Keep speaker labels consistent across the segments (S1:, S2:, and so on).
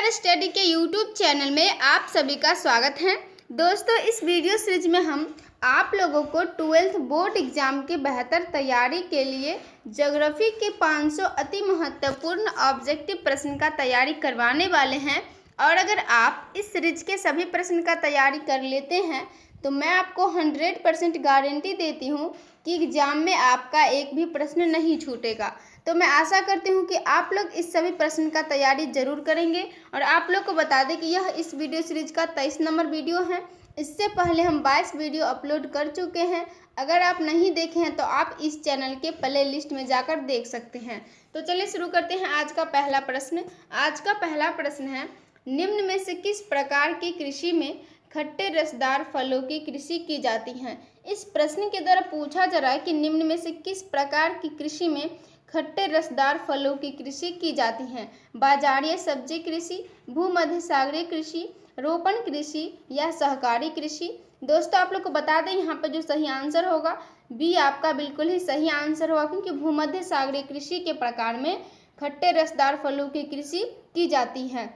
S1: Higher study के YouTube channel में आप सभी का स्वागत है। दोस्तों, इस वीडियो सीरीज में हम आप लोगों को 12th बोर्ड एग्जाम के बेहतर तैयारी के लिए ज्योग्राफी के 500 अति महत्वपूर्ण ऑब्जेक्टिव प्रश्न का तैयारी करवाने वाले हैं। और अगर आप इस सीरीज के सभी प्रश्न का तैयारी कर लेते हैं तो मैं आपको 100% गारंटी देती हूँ कि एग्जाम में आपका एक भी प्रश्न नहीं छूटेगा। तो मैं आशा करती हूँ कि आप लोग इस सभी प्रश्न का तैयारी जरूर करेंगे। और आप लोग को बता दें कि यह इस वीडियो सीरीज का 23 नंबर वीडियो है। इससे पहले हम 22 वीडियो अपलोड कर चुके हैं। अगर आप नहीं देखे हैं तो आप इस चैनल के प्ले लिस्ट में जाकर देख सकते हैं। तो चलिए शुरू करते हैं आज का पहला प्रश्न। आज का पहला प्रश्न है, निम्न में से किस प्रकार की कृषि में खट्टे रसदार फलों की कृषि की जाती है। इस प्रश्न के द्वारा पूछा जा रहा है कि निम्न में से किस प्रकार की कृषि में खट्टे रसदार फलों की कृषि की जाती है। बाजारीय सब्जी कृषि, भूमध्य सागरीय कृषि, रोपण कृषि या सहकारी कृषि। दोस्तों, आप लोग को बता दें यहाँ पर जो सही आंसर होगा बी आपका बिल्कुल ही सही आंसर होगा, क्योंकि भूमध्य सागरीय कृषि के प्रकार में खट्टे रसदार फलों की कृषि की जाती है।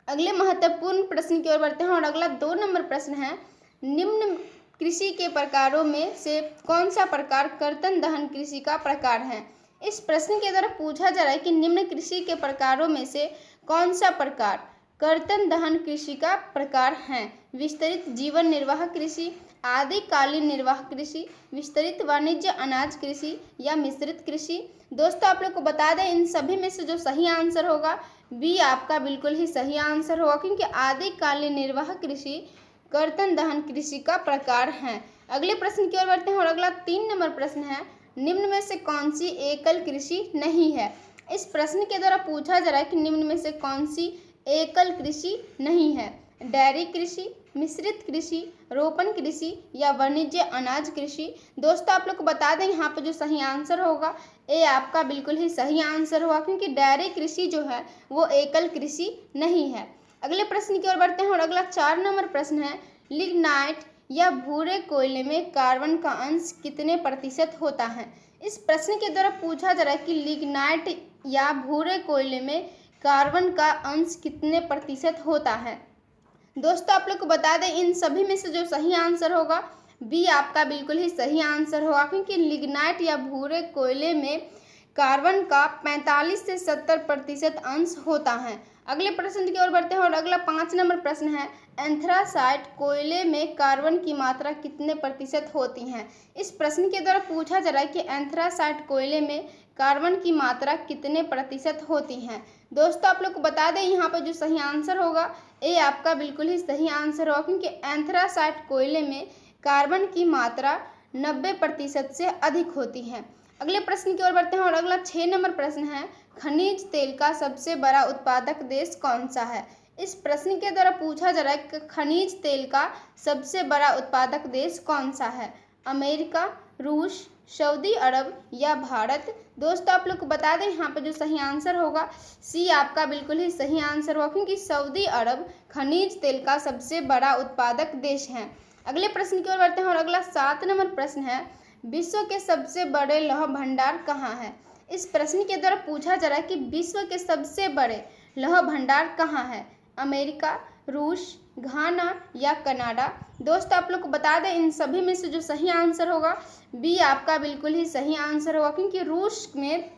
S1: अगले महत्वपूर्ण प्रश्न की ओर बढ़ते हैं और अगला 2 नंबर प्रश्न है, निम्न कृषि के प्रकारों में से कौन सा प्रकार कर्तन दहन कृषि का प्रकार है। इस प्रश्न के द्वारा पूछा जा रहा है कि निम्न कृषि के प्रकारों में से कौन सा प्रकार कर्तन दहन कृषि का प्रकार है। विस्तृत जीवन निर्वाह कृषि, आदिकालीन निर्वाह कृषि, विस्तृत वाणिज्य अनाज कृषि या मिश्रित कृषि। दोस्तों, आप लोग को बता दें इन सभी में से जो सही आंसर होगा बी आपका बिल्कुल ही सही आंसर होगा, क्योंकि आदिकालीन निर्वाह कृषि कर्तन दहन कृषि का प्रकार है। अगले प्रश्न की ओर बढ़ते हैं और अगला 3 नंबर प्रश्न है, निम्न में से कौन सी एकल कृषि नहीं है। इस प्रश्न के द्वारा पूछा जा रहा है कि निम्न में से कौन सी एकल कृषि नहीं है। डेयरी कृषि, मिश्रित कृषि, रोपण कृषि या वाणिज्य अनाज कृषि। दोस्तों, आप लोग को बता दें यहाँ पर जो सही आंसर होगा ए आपका बिल्कुल ही सही आंसर होगा, क्योंकि डेयरी कृषि जो है वो एकल कृषि नहीं है। अगले प्रश्न की ओर बढ़ते हैं और अगला 4 नंबर प्रश्न है, लिग्नाइट या भूरे कोयले में कार्बन का अंश कितने प्रतिशत होता है। इस प्रश्न के द्वारा पूछा जा रहा है कि लिग्नाइट या भूरे कोयले में कार्बन का अंश कितने प्रतिशत होता है। दोस्तों, आप लोग को बता दें इन सभी में से जो सही आंसर होगा बी आपका बिल्कुल ही सही आंसर होगा, क्योंकि लिग्नाइट या भूरे कोयले में कार्बन का 45 से 70% अंश होता है। अगले प्रश्न की ओर बढ़ते हैं और अगला 5 नंबर प्रश्न है, एंथ्रासाइट कोयले में कार्बन की मात्रा कितने प्रतिशत होती है। इस प्रश्न के द्वारा पूछा जा रहा है कि एंथ्रासाइट कोयले में कार्बन की मात्रा कितने प्रतिशत होती है। दोस्तों, आप लोग को बता दें यहाँ पर जो सही आंसर होगा ए आपका बिल्कुल ही सही आंसर होगा, क्योंकि एंथ्रासाइट कोयले में कार्बन की मात्रा 90% से अधिक होती है। अगले प्रश्न की ओर बढ़ते हैं और अगला 6 नंबर प्रश्न है, खनिज तेल का सबसे बड़ा उत्पादक देश कौन सा है। इस प्रश्न के द्वारा पूछा जा रहा है कि खनिज तेल का सबसे बड़ा उत्पादक देश कौन सा है। अमेरिका, रूस, सऊदी अरब या भारत। दोस्तों, आप लोग को बता दें यहाँ पर जो सही आंसर होगा सी आपका बिल्कुल ही सही आंसर होगा, क्योंकि सऊदी अरब खनिज तेल का सबसे बड़ा उत्पादक देश है। अगले प्रश्न की ओर बढ़ते हैं और अगला 7 नंबर प्रश्न है, विश्व के सबसे बड़े लौह भंडार कहाँ है। इस प्रश्न के द्वारा पूछा जा रहा है कि विश्व के सबसे बड़े लौह भंडार कहाँ है। अमेरिका, रूस, घाना या कनाडा। दोस्तों, आप लोग को बता दें इन सभी में से जो सही आंसर होगा बी आपका बिल्कुल ही सही आंसर होगा, क्योंकि रूस में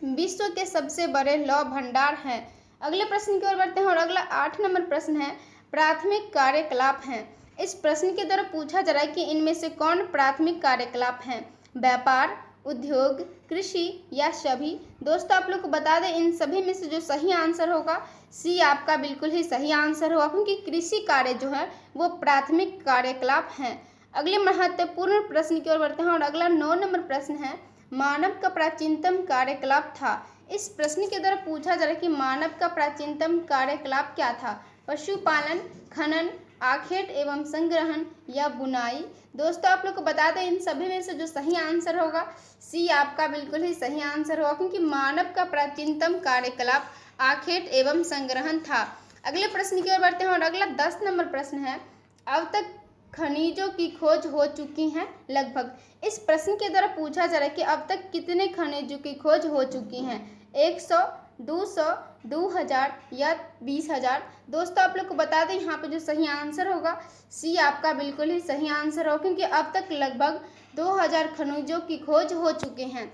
S1: विश्व के सबसे बड़े लौह भंडार हैं। अगले प्रश्न की ओर बढ़ते हैं और अगला 8 नंबर प्रश्न है, प्राथमिक कार्यकलाप हैं। इस प्रश्न के द्वारा पूछा जा रहा है कि इनमें से कौन प्राथमिक कार्यकलाप हैं। व्यापार, उद्योग, कृषि या सभी। दोस्तों, आप लोग को बता दें इन सभी में से जो सही आंसर होगा सी आपका बिल्कुल ही सही आंसर होगा, क्योंकि कृषि कार्य जो है वो प्राथमिक कार्यकलाप हैं। अगले महत्वपूर्ण प्रश्न की ओर बढ़ते हैं और अगला 9 नंबर प्रश्न है, मानव का प्राचीनतम कार्यकलाप था। इस प्रश्न के द्वारा पूछा जा रहा है कि मानव का प्राचीनतम कार्यकलाप क्या था। पशुपालन, खनन, आखेट एवं संग्रहण या बुनाई। दोस्तों, आप लोग को बता दें इन सभी में से जो सही आंसर होगा सी आपका बिल्कुल ही सही आंसर होगा, क्योंकि मानव का प्राचीनतम कार्यकलाप आखेट एवं संग्रहण था। अगले प्रश्न की ओर बढ़ते हैं और अगला 10 नंबर प्रश्न है, अब तक खनिजों की खोज हो चुकी है लगभग। इस प्रश्न के द्वारा पूछा जा रहा है कि अब तक कितने खनिजों की खोज हो चुकी है। 100, 200 2000 या 20,000। दोस्तों आप लोग को बता दें यहाँ पे जो सही आंसर होगा सी आपका बिल्कुल ही सही आंसर होगा, क्योंकि अब तक लगभग 2000 खनिजों की खोज हो चुके हैं।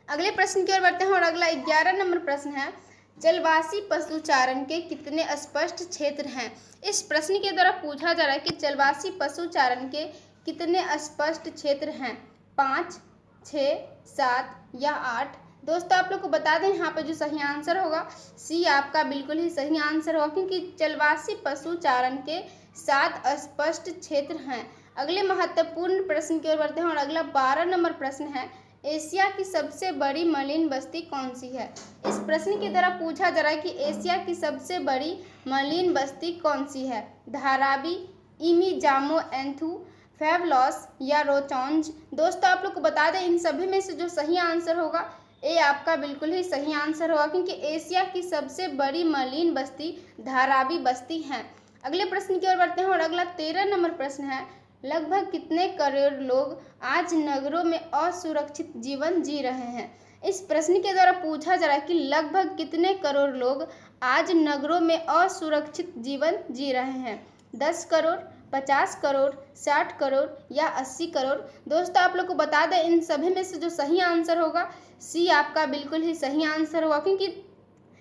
S1: अगले प्रश्न की ओर बढ़ते हैं और अगला 11 नंबर प्रश्न है, जलवासी पशुचारण के कितने स्पष्ट क्षेत्र हैं। इस प्रश्न के द्वारा पूछा जा रहा है कि जलवासी पशुचारण के कितने स्पष्ट क्षेत्र हैं, 5, 6, 7 या 8। दोस्तों आप लोग को बता दें यहाँ पे जो सही आंसर होगा सी आपका बिल्कुल ही सही आंसर होगा, क्योंकि जलवासी पशुचारण के 7 स्पष्ट क्षेत्र हैं। अगले महत्वपूर्ण प्रश्न की ओर बढ़ते हैं और अगला 12 नंबर प्रश्न है, एशिया की सबसे बड़ी मलिन बस्ती कौन सी है। इस प्रश्न के द्वारा पूछा जा रहा है कि एशिया की सबसे बड़ी मलिन बस्ती कौन सी है, धारावी, इमिजामो एंथू, फेवलॉस या रोचौंज। दोस्तों आप लोग को बता दें इन सभी में से जो सही आंसर होगा ए आपका बिल्कुल ही सही आंसर होगा, क्योंकि एशिया की सबसे बड़ी मलिन बस्ती धारावी बस्ती है। अगले प्रश्न की ओर बढ़ते हैं और अगला 13 नंबर प्रश्न है, लगभग कितने करोड़ लोग आज नगरों में असुरक्षित जीवन जी रहे हैं। इस प्रश्न के द्वारा पूछा जा रहा है कि लगभग कितने करोड़ लोग आज नगरों में असुरक्षित जीवन जी रहे हैं, 10 करोड़, 50 करोड़, 60 करोड़ या 80 करोड़। दोस्तों आप लोग को बता दें इन सभी में से जो सही आंसर होगा सी आपका बिल्कुल ही सही आंसर होगा, क्योंकि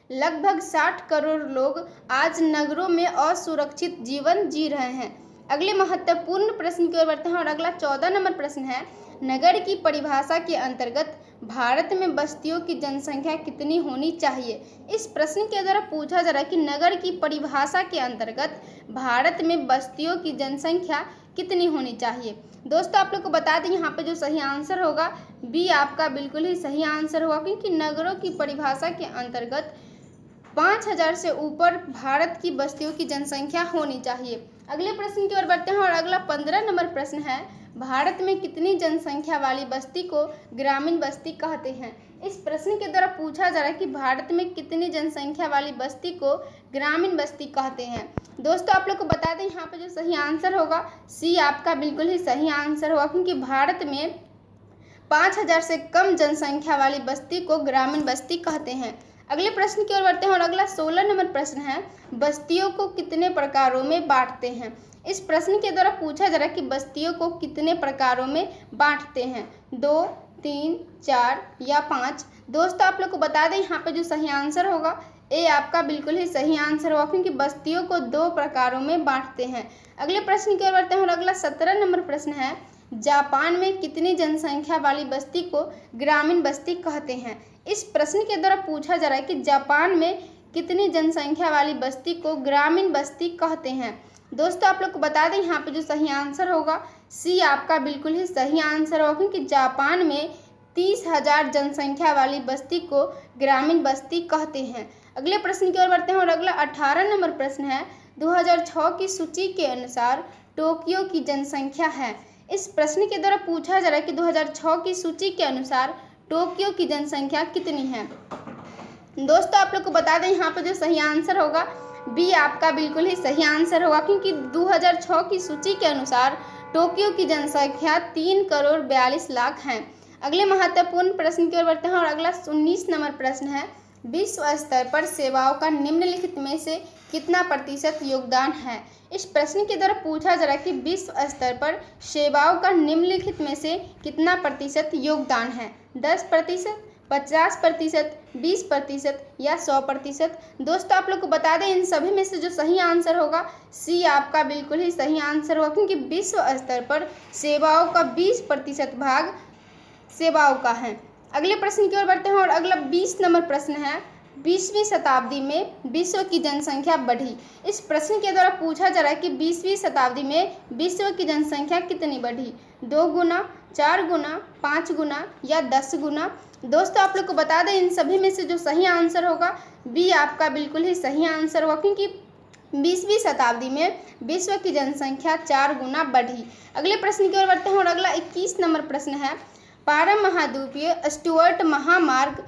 S1: लगभग 60 करोड़ लोग आज नगरों में असुरक्षित जीवन जी रहे हैं। अगले महत्वपूर्ण प्रश्न की ओर बढ़ते हैं और अगला 14 नंबर प्रश्न है, नगर की परिभाषा के अंतर्गत भारत में बस्तियों की जनसंख्या कितनी होनी चाहिए। इस प्रश्न के द्वारा पूछा जा रहा है कि नगर की परिभाषा के अंतर्गत भारत में बस्तियों की जनसंख्या कितनी होनी चाहिए। दोस्तों आप लोग को बता दें यहाँ पे जो सही आंसर होगा बी आपका बिल्कुल ही सही आंसर होगा, क्योंकि नगरों की परिभाषा के अंतर्गत 5000 से ऊपर भारत की बस्तियों की जनसंख्या होनी चाहिए। अगले प्रश्न की ओर बढ़ते हैं और अगला 15 नंबर प्रश्न है, भारत में कितनी जनसंख्या वाली बस्ती को ग्रामीण बस्ती कहते हैं। इस प्रश्न के द्वारा पूछा जा रहा है कि भारत में कितनी जनसंख्या वाली बस्ती को ग्रामीण बस्ती कहते हैं। दोस्तों आप लोग को बता दें यहाँ पे जो सही आंसर होगा सी आपका बिल्कुल ही सही आंसर होगा, क्योंकि भारत में 5000 से कम जनसंख्या वाली बस्ती को ग्रामीण बस्ती कहते हैं। अगले प्रश्न की ओर बढ़ते हैं और अगला 16 नंबर प्रश्न है, बस्तियों को कितने प्रकारों में बांटते हैं। इस प्रश्न के द्वारा पूछा जा रहा है कि बस्तियों को कितने प्रकारों में बांटते हैं, 2, 3, 4 या 5। दोस्तों आप लोग को बता दें यहाँ पे जो सही आंसर होगा ए आपका बिल्कुल ही सही आंसर होगा, क्योंकि बस्तियों को 2 प्रकारों में बांटते हैं। अगले प्रश्न की ओर बढ़ते हैं और अगला 17 नंबर प्रश्न है, जापान में कितनी जनसंख्या वाली बस्ती को ग्रामीण बस्ती कहते हैं। इस प्रश्न के द्वारा पूछा जा रहा है कि जापान में कितनी जनसंख्या वाली बस्ती को ग्रामीण बस्ती कहते हैं। दोस्तों आप लोग को बता दें यहाँ पे जो सही आंसर होगा सी आपका बिल्कुल ही सही आंसर होगा, क्योंकि जापान में 30,000 जनसंख्या वाली बस्ती को ग्रामीण बस्ती कहते हैं। अगले प्रश्न की ओर बढ़ते हैं और अगला 18 नंबर प्रश्न है, 2006 की सूची के अनुसार टोक्यो की जनसंख्या है। इस प्रश्न के द्वारा पूछा जा रहा है कि 2006 की सूची के अनुसार टोक्यो की जनसंख्या कितनी है। दोस्तों आप लोग को बता दें यहाँ पे जो सही आंसर होगा बी आपका बिल्कुल ही सही आंसर होगा, क्योंकि 2006 की सूची के अनुसार टोक्यो की जनसंख्या 3 करोड़ 42 लाख है। अगले महत्वपूर्ण प्रश्न की ओर बढ़ते हैं और अगला 19 नंबर प्रश्न है, विश्व स्तर पर सेवाओं का निम्नलिखित में से कितना प्रतिशत योगदान है। इस प्रश्न के द्वारा पूछा जा रहा है कि विश्व स्तर पर सेवाओं का निम्नलिखित में से कितना प्रतिशत योगदान है, 10%, 50%, 20% या 100%। दोस्तों आप लोग को बता दें इन सभी में से जो सही आंसर होगा सी आपका बिल्कुल ही सही आंसर होगा, क्योंकि विश्व स्तर पर सेवाओं का 20% भाग सेवाओं का है। अगले प्रश्न की ओर बढ़ते हैं और अगला 20 नंबर प्रश्न है, 20वीं शताब्दी में विश्व की जनसंख्या बढ़ी। इस प्रश्न के द्वारा पूछा जा रहा है कि 20वीं शताब्दी में विश्व की जनसंख्या कितनी बढ़ी, 2 गुना, 4 गुना, 5 गुना या 10 गुना। दोस्तों आप लोग को बता दें इन सभी में से जो सही आंसर होगा बी आपका बिल्कुल ही सही आंसर होगा, क्योंकि 20वीं शताब्दी में विश्व की जनसंख्या 4 गुना बढ़ी। अगले प्रश्न की ओर बढ़ते हैं और अगला 21 नंबर प्रश्न है, पारम महाद्वीपीय स्टुअर्ट महामार्ग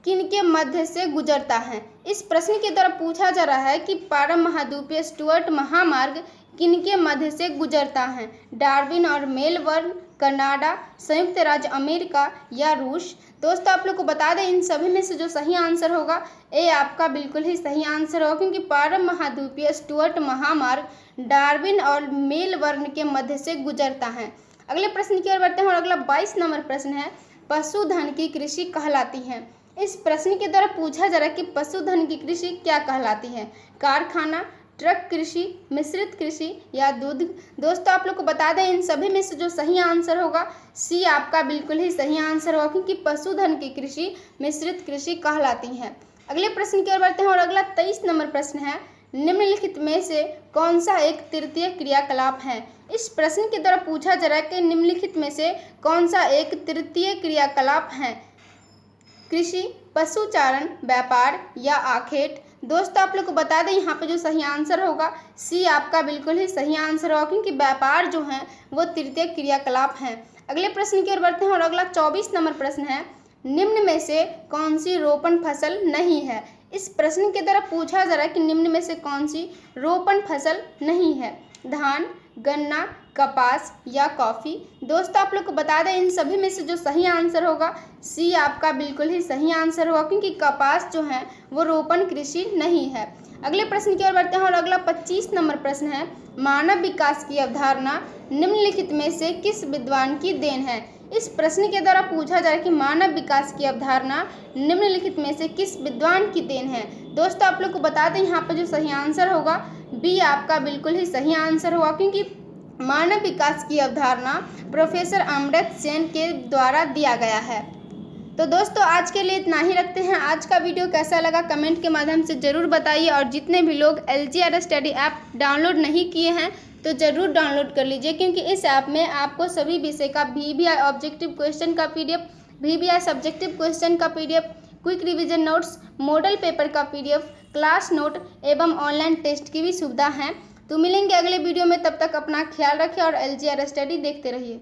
S1: किनके मध्य से गुजरता है। इस प्रश्न के द्वारा पूछा जा रहा है कि पारम महाद्वीपीय स्टुअर्ट महामार्ग किनके मध्य से गुजरता है, डार्विन और मेलबर्न, कनाडा, संयुक्त राज्य अमेरिका या रूस। दोस्तों आप लोग को बता दें इन सभी में से जो सही आंसर होगा ए आपका बिल्कुल ही सही आंसर होगा, क्योंकि पारम महाद्वीपीय स्टुअर्ट महामार्ग डार्विन और मेलबर्न के मध्य से गुजरता है। अगले प्रश्न की ओर बढ़ते हैं और अगला 22 नंबर प्रश्न है, पशुधन की कृषि कहलाती है। इस प्रश्न के द्वारा पूछा जा रहा है कि पशुधन की कृषि क्या कहलाती है, कारखाना, ट्रक कृषि, मिश्रित कृषि या दूध। दोस्तों आप लोग को बता दें इन सभी में से जो सही आंसर होगा सी आपका बिल्कुल ही सही आंसर होगा, क्योंकि पशुधन की कृषि मिश्रित कृषि कहलाती है। अगले प्रश्न की ओर बढ़ते हैं और अगला 23 नंबर प्रश्न है, निम्नलिखित में से कौन सा एक तृतीय क्रियाकलाप है। इस प्रश्न के द्वारा पूछा जा रहा है कि निम्नलिखित में से कौन सा एक तृतीय क्रियाकलाप है, कृषि, पशुचारण, व्यापार या आखेट। दोस्तों आप लोग को बता दें यहाँ पे जो सही आंसर होगा सी आपका बिल्कुल ही सही आंसर होगा, क्योंकि व्यापार जो है वो तृतीय क्रियाकलाप है। अगले प्रश्न की ओर बढ़ते हैं और अगला 24 नंबर प्रश्न है, निम्न में से कौन सी रोपण फसल नहीं है। इस प्रश्न के द्वारा पूछा जा रहा है कि निम्न में से कौन सी रोपण फसल नहीं है, धान, गन्ना, कपास या कॉफ़ी। दोस्तों आप लोग को बता दें इन सभी में से जो सही आंसर होगा सी आपका बिल्कुल ही सही आंसर होगा, क्योंकि कपास जो है वो रोपण कृषि नहीं है। अगले प्रश्न की ओर बढ़ते हैं और अगला 25 नंबर प्रश्न है, मानव विकास की अवधारणा निम्नलिखित में से किस विद्वान की देन है। इस प्रश्न के द्वारा पूछा जा रहा है कि मानव विकास की अवधारणा निम्नलिखित में से किस विद्वान की देन है। दोस्तों आप लोग को बता दें यहाँ पर जो सही आंसर होगा बी आपका बिल्कुल ही सही आंसर होगा, क्योंकि मानव विकास की अवधारणा प्रोफेसर अमर्त्य सेन के द्वारा दिया गया है। तो दोस्तों आज के लिए इतना ही रखते हैं। आज का वीडियो कैसा लगा कमेंट के माध्यम से ज़रूर बताइए, और जितने भी लोग LGR स्टडी ऐप डाउनलोड नहीं किए हैं तो ज़रूर डाउनलोड कर लीजिए, क्योंकि इस ऐप में आपको सभी विषय का VBI ऑब्जेक्टिव क्वेश्चन का PDF, VBI सब्जेक्टिव क्वेश्चन का PDF, quick revision notes, model paper का PDF, क्लास नोट एवं ऑनलाइन टेस्ट की भी सुविधा है। तो मिलेंगे अगले वीडियो में, तब तक अपना ख्याल रखें और LGR स्टडी देखते रहिए।